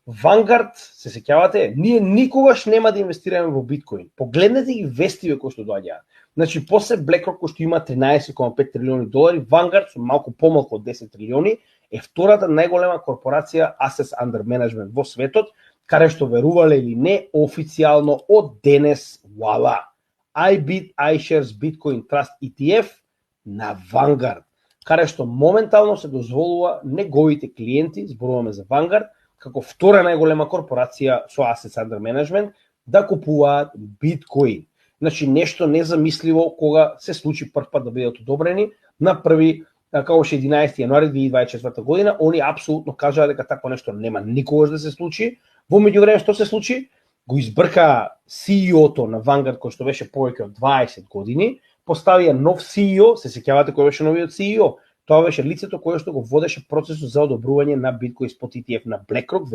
Vanguard, се сеќавате, ние никогаш нема да инвестираме во биткоин. Погледнете ги вестиве кои што доаѓаат. Значи, после BlackRock кој што има 13,5 трилиони долари, Vanguard со малку помалку од 10 трилиони е втората најголема корпорација Assets Under Management во светот, каде што верувале или не, официјално од денес, voila, iBit iShares Bitcoin Trust ETF на Vanguard, каде што моментално се дозволува неговите клиенти, зборуваме за Vanguard, како втора најголема корпорација со Assets Under Management, да купуваат биткоин. Значи, нешто незамисливо кога се случи прв пат да бидат одобрени на први, како 11 јануари 2024 година, они апсолутно кажаа дека такво нешто нема никогаш да се случи. Во меѓувреме што се случи? Го избрка CEO-то на Vanguard, кој што беше повеќе од 20 години, поставија нов CEO, се сеќавате кој беше новиот CEO? Тоа беше лицето кое што го водеше процесот за одобрување на биткоин спот ETF на BlackRock,